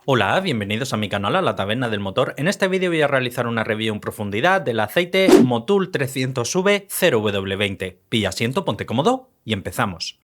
Hola, bienvenidos a mi canal, a la Taberna del Motor. En este vídeo voy a realizar una review en profundidad del aceite Motul 300V 0W20. Pilla asiento, ponte cómodo y empezamos.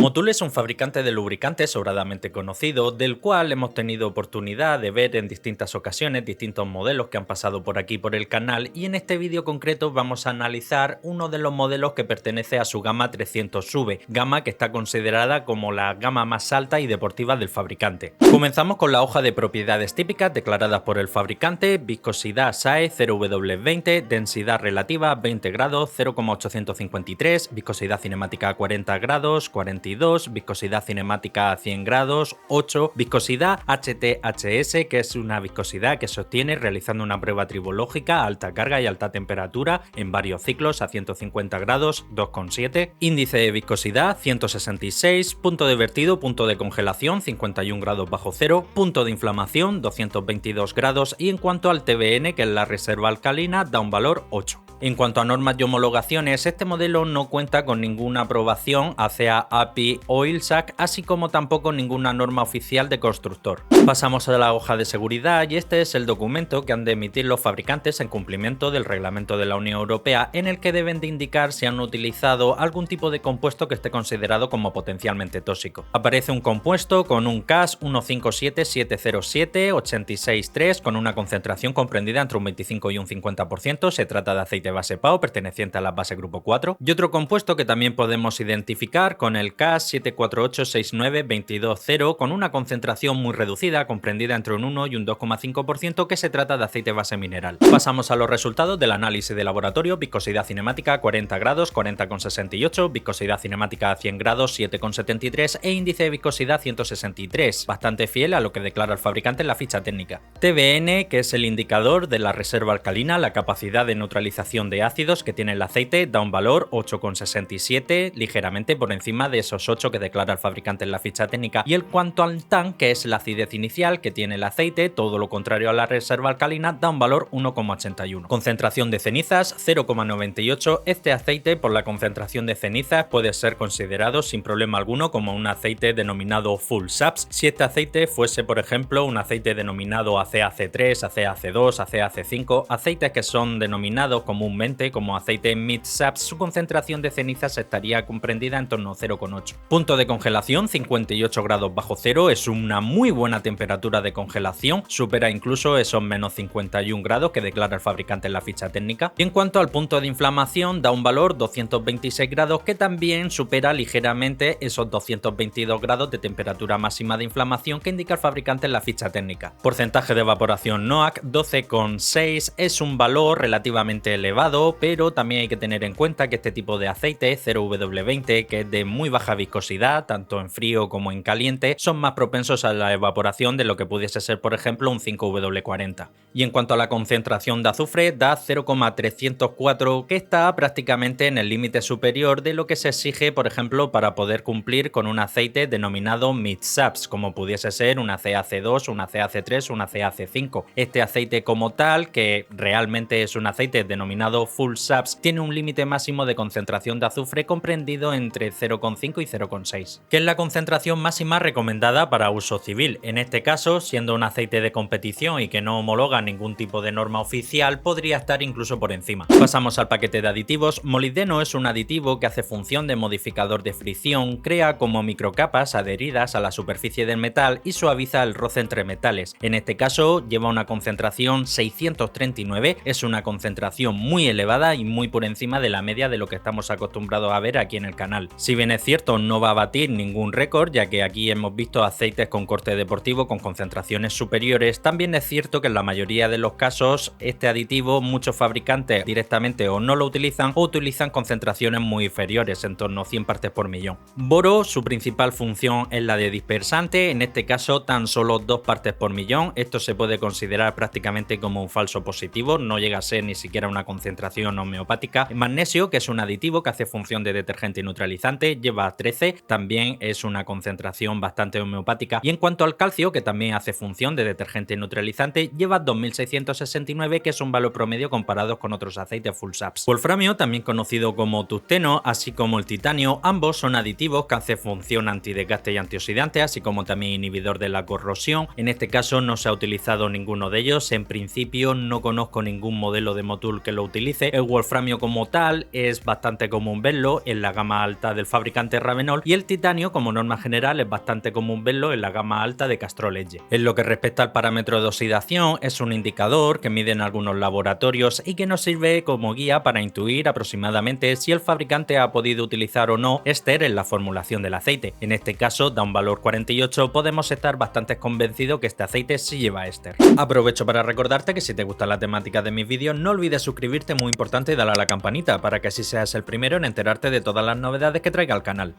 Motul es un fabricante de lubricantes sobradamente conocido, del cual hemos tenido oportunidad de ver en distintas ocasiones distintos modelos que han pasado por aquí por el canal, y en este vídeo concreto vamos a analizar uno de los modelos que pertenece a su gama 300V, gama que está considerada como la gama más alta y deportiva del fabricante. Comenzamos con la hoja de propiedades típicas declaradas por el fabricante: viscosidad SAE 0W20, densidad relativa 20 grados 0,853, viscosidad cinemática 40 grados 42, viscosidad cinemática a 100 grados 8, viscosidad HTHS, que es una viscosidad que se obtiene realizando una prueba tribológica a alta carga y alta temperatura en varios ciclos a 150 grados 2,7, índice de viscosidad 166, punto de vertido, punto de congelación 51 grados bajo cero, punto de inflamación 222 grados, y en cuanto al TBN, que es la reserva alcalina, da un valor 8. En cuanto a normas y homologaciones, este modelo no cuenta con ninguna aprobación hacia API o ILSAC, así como tampoco ninguna norma oficial de constructor. Pasamos a la hoja de seguridad, y este es el documento que han de emitir los fabricantes en cumplimiento del reglamento de la Unión Europea, en el que deben de indicar si han utilizado algún tipo de compuesto que esté considerado como potencialmente tóxico. Aparece un compuesto con un CAS 157-707-86-3 con una concentración comprendida entre un 25 y un 50%, se trata de aceite base PAO perteneciente a la base grupo 4, y otro compuesto que también podemos identificar con el CAS 74869-220 con una concentración muy reducida comprendida entre un 1 y un 2,5%, que se trata de aceite base mineral. Pasamos a los resultados del análisis de laboratorio: viscosidad cinemática 40 grados 40,68, viscosidad cinemática a 100 grados 7,73 e índice de viscosidad 163, bastante fiel a lo que declara el fabricante en la ficha técnica. TBN, que es el indicador de la reserva alcalina, la capacidad de neutralización de ácidos que tiene el aceite, da un valor 8,67, ligeramente por encima de esos 8 que declara el fabricante en la ficha técnica. Y el cuanto al TAN, que es la acidez inicial que tiene el aceite, todo lo contrario a la reserva alcalina, da un valor 1,81. Concentración de cenizas 0,98. Este aceite, por la concentración de cenizas, puede ser considerado sin problema alguno como un aceite denominado full SAPS. Si este aceite fuese, por ejemplo, un aceite denominado ACAC3, ACAC2, ACAC5, aceites que son denominados comúnmente como aceite mid SAPS, su concentración de cenizas estaría comprendida en torno a 0,8. Punto de congelación 58 grados bajo cero, es una muy buena temperatura de congelación, supera incluso esos menos 51 grados que declara el fabricante en la ficha técnica. Y en cuanto al punto de inflamación, da un valor 226 grados, que también supera ligeramente esos 222 grados de temperatura máxima de inflamación que indica el fabricante en la ficha técnica. Porcentaje de evaporación NOAC 12,6, es un valor relativamente elevado, pero también hay que tener en cuenta que este tipo de aceite 0W20, que es de muy baja viscosidad tanto en frío como en caliente, son más propensos a la evaporación de lo que pudiese ser, por ejemplo, un 5W40. Y en cuanto a la concentración de azufre, da 0,304, que está prácticamente en el límite superior de lo que se exige, por ejemplo, para poder cumplir con un aceite denominado mid SAPS, como pudiese ser una CAC2, una CAC3, una CAC5. Este aceite como tal, que realmente es un aceite denominado full SAPS, tiene un límite máximo de concentración de azufre comprendido entre 0,5 y 0,6, que es la concentración máxima recomendada para uso civil. En este caso, siendo un aceite de competición y que no homologa ningún tipo de norma oficial, podría estar incluso por encima. Pasamos al paquete de aditivos. Molibdeno es un aditivo que hace función de modificador de fricción, crea como microcapas adheridas a la superficie del metal y suaviza el roce entre metales. En este caso lleva una concentración 639, es una concentración muy elevada y muy por encima de la media de lo que estamos acostumbrados a ver aquí en el canal. Si bien es cierto, no va a batir ningún récord, ya que aquí hemos visto aceites con corte deportivo con concentraciones superiores, también es cierto que en la mayoría de los casos este aditivo muchos fabricantes directamente o no lo utilizan o utilizan concentraciones muy inferiores, en torno a 100 partes por millón. Boro, su principal función es la de dispersante, en este caso tan solo 2 partes por millón. Esto se puede considerar prácticamente como un falso positivo, no llega a ser ni siquiera una concentración concentración homeopática. El magnesio, que es un aditivo que hace función de detergente y neutralizante, lleva 13, también es una concentración bastante homeopática. Y en cuanto al calcio, que también hace función de detergente y neutralizante, lleva 2669, que es un valor promedio comparado con otros aceites full saps. Wolframio, también conocido como tungsteno, así como el titanio, ambos son aditivos que hacen función antidesgaste y antioxidante, así como también inhibidor de la corrosión. En este caso no se ha utilizado ninguno de ellos, en principio no conozco ningún modelo de Motul que lo utilice. El wolframio como tal es bastante común verlo en la gama alta del fabricante Ravenol, y el titanio como norma general es bastante común verlo en la gama alta de Castrol Edge. En lo que respecta al parámetro de oxidación, es un indicador que mide en algunos laboratorios y que nos sirve como guía para intuir aproximadamente si el fabricante ha podido utilizar o no éster en la formulación del aceite. En este caso da un valor 48, podemos estar bastante convencidos que este aceite sí lleva éster. Aprovecho para recordarte que si te gusta la temática de mis vídeos no olvides suscribirte, muy importante, y darle a la campanita para que así seas el primero en enterarte de todas las novedades que traiga al canal.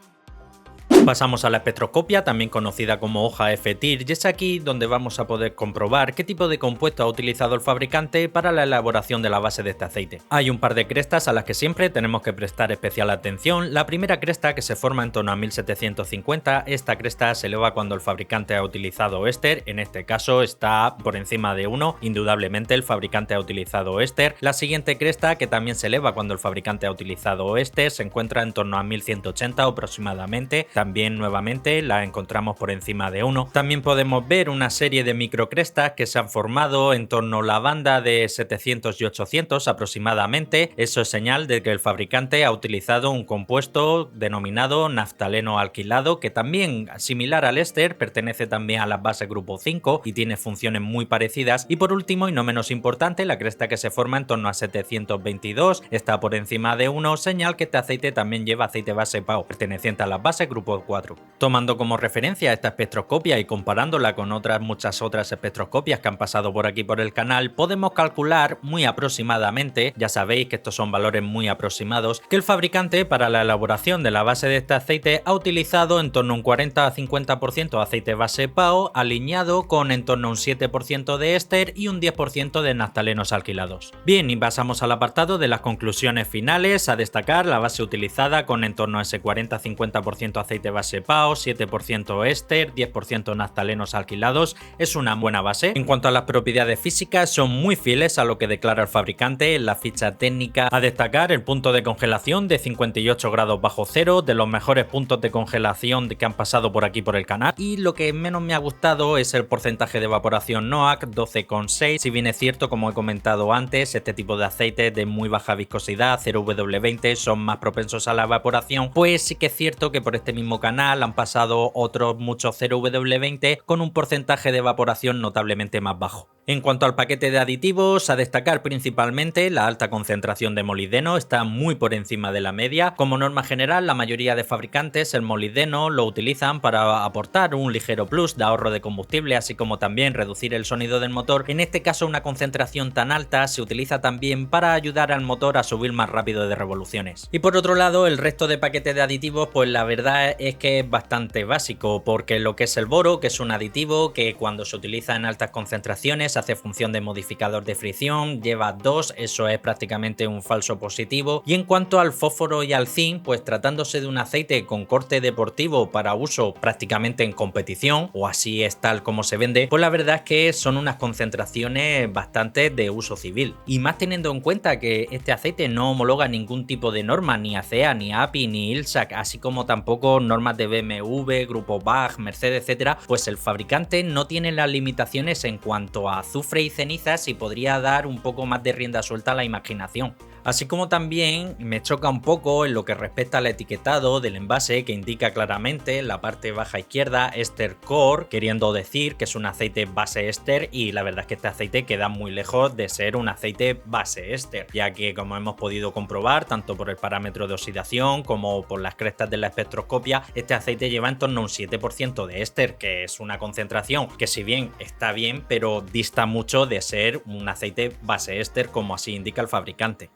Pasamos a la espectroscopia, también conocida como hoja F-TIR, y es aquí donde vamos a poder comprobar qué tipo de compuesto ha utilizado el fabricante para la elaboración de la base de este aceite. Hay un par de crestas a las que siempre tenemos que prestar especial atención. La primera cresta, que se forma en torno a 1750, esta cresta se eleva cuando el fabricante ha utilizado éster, en este caso está por encima de 1, indudablemente el fabricante ha utilizado éster. La siguiente cresta, que también se eleva cuando el fabricante ha utilizado éster, se encuentra en torno a 1180 aproximadamente, también nuevamente la encontramos por encima de 1. También podemos ver una serie de microcrestas que se han formado en torno a la banda de 700 y 800 aproximadamente. Eso es señal de que el fabricante ha utilizado un compuesto denominado naftaleno alquilado, que también, similar al éster, pertenece también a la base grupo 5 y tiene funciones muy parecidas. Y por último, y no menos importante, la cresta que se forma en torno a 722 está por encima de 1, señal que este aceite también lleva aceite base PAO, perteneciente a la base grupo 4. Tomando como referencia esta espectroscopia y comparándola con muchas otras espectroscopias que han pasado por aquí por el canal, podemos calcular muy aproximadamente, ya sabéis que estos son valores muy aproximados, que el fabricante para la elaboración de la base de este aceite ha utilizado en torno a un 40 a 50% de aceite base PAO, alineado con en torno a un 7% de éster y un 10% de naftalenos alquilados. Bien, y pasamos al apartado de las conclusiones finales. A destacar la base utilizada con en torno a ese 40 a 50% aceite base PAO, 7% éster, 10% naftalenos alquilados, es una buena base. En cuanto a las propiedades físicas, son muy fieles a lo que declara el fabricante en la ficha técnica. A destacar el punto de congelación de 58 grados bajo cero, de los mejores puntos de congelación que han pasado por aquí por el canal, y lo que menos me ha gustado es el porcentaje de evaporación NOAC, 12,6. Si bien es cierto, como he comentado antes, este tipo de aceites de muy baja viscosidad, 0W20, son más propensos a la evaporación, pues sí que es cierto que por este mismo canal han pasado otros muchos 0W20 con un porcentaje de evaporación notablemente más bajo. En cuanto al paquete de aditivos, a destacar principalmente la alta concentración de molibdeno, está muy por encima de la media. Como norma general, la mayoría de fabricantes el molibdeno lo utilizan para aportar un ligero plus de ahorro de combustible, así como también reducir el sonido del motor. En este caso, una concentración tan alta se utiliza también para ayudar al motor a subir más rápido de revoluciones. Y por otro lado, el resto de paquete de aditivos, pues la verdad es que es bastante básico, porque lo que es el boro, que es un aditivo que cuando se utiliza en altas concentraciones hace función de modificador de fricción, lleva 2, eso es prácticamente un falso positivo. Y en cuanto al fósforo y al zinc, pues tratándose de un aceite con corte deportivo para uso prácticamente en competición, o así es tal como se vende, pues la verdad es que son unas concentraciones bastante de uso civil. Y más teniendo en cuenta que este aceite no homologa ningún tipo de norma, ni ACEA, ni API, ni ILSAC, así como tampoco normas de BMW, Grupo BAG, Mercedes, etcétera, pues el fabricante no tiene las limitaciones en cuanto a azufre y cenizas y podría dar un poco más de rienda suelta a la imaginación. Así como también me choca un poco en lo que respecta al etiquetado del envase, que indica claramente en la parte baja izquierda Ester Core, queriendo decir que es un aceite base éster, y la verdad es que este aceite queda muy lejos de ser un aceite base éster, ya que, como hemos podido comprobar tanto por el parámetro de oxidación como por las crestas de la espectroscopia, este aceite lleva en torno a un 7% de éster, que es una concentración que, si bien está bien, pero dista mucho de ser un aceite base éster como así indica el fabricante.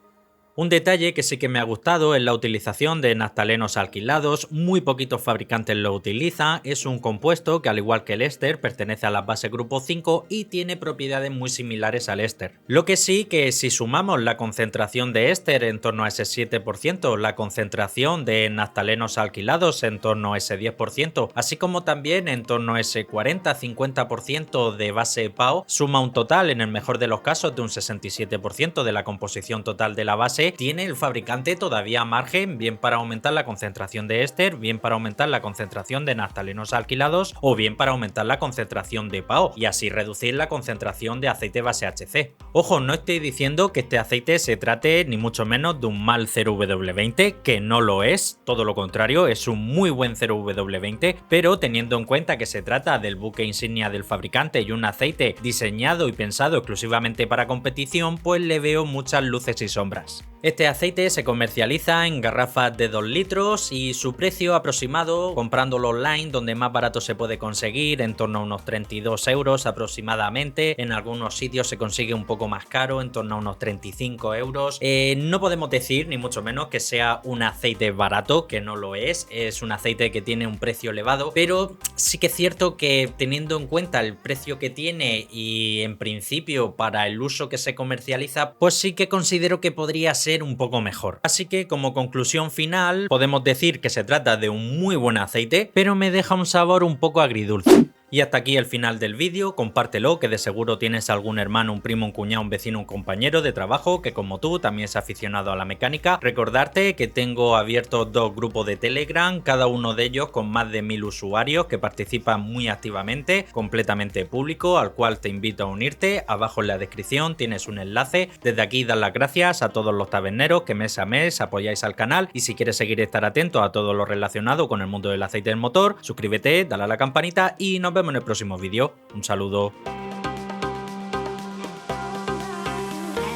Un detalle que sí que me ha gustado es la utilización de naftalenos alquilados, muy poquitos fabricantes lo utilizan, es un compuesto que al igual que el éster pertenece a la base grupo 5 y tiene propiedades muy similares al éster. Lo que sí que si sumamos la concentración de éster en torno a ese 7%, la concentración de naftalenos alquilados en torno a ese 10%, así como también en torno a ese 40-50% de base PAO, suma un total en el mejor de los casos de un 67% de la composición total de la base, tiene el fabricante todavía margen bien para aumentar la concentración de éster, bien para aumentar la concentración de naftalenos alquilados o bien para aumentar la concentración de PAO y así reducir la concentración de aceite base HC. Ojo, no estoy diciendo que este aceite se trate ni mucho menos de un mal 0W20, que no lo es, todo lo contrario, es un muy buen 0W20, pero teniendo en cuenta que se trata del buque insignia del fabricante y un aceite diseñado y pensado exclusivamente para competición, pues le veo muchas luces y sombras. Este aceite se comercializa en garrafas de 2 litros y su precio aproximado, comprándolo online, donde más barato se puede conseguir, en torno a unos 32 euros aproximadamente. En algunos sitios se consigue un poco más caro, en torno a unos 35 euros. No podemos decir, ni mucho menos, que sea un aceite barato, que no lo es un aceite que tiene un precio elevado, pero sí que es cierto que teniendo en cuenta el precio que tiene y en principio para el uso que se comercializa, pues sí que considero que podría ser un poco mejor. Así que como conclusión final podemos decir que se trata de un muy buen aceite, pero me deja un sabor un poco agridulce. Y hasta aquí el final del vídeo, compártelo, que de seguro tienes algún hermano, un primo, un cuñado, un vecino, un compañero de trabajo que como tú también es aficionado a la mecánica. Recordarte que tengo abiertos 2 grupos de Telegram, cada uno de ellos con más de 1000 usuarios que participan muy activamente, completamente público, al cual te invito a unirte. Abajo en la descripción tienes un enlace. Desde aquí dar las gracias a todos los taberneros que mes a mes apoyáis al canal, y si quieres seguir estar atento a todo lo relacionado con el mundo del aceite del motor, suscríbete, dale a la campanita y nos vemos en el próximo vídeo. Un saludo.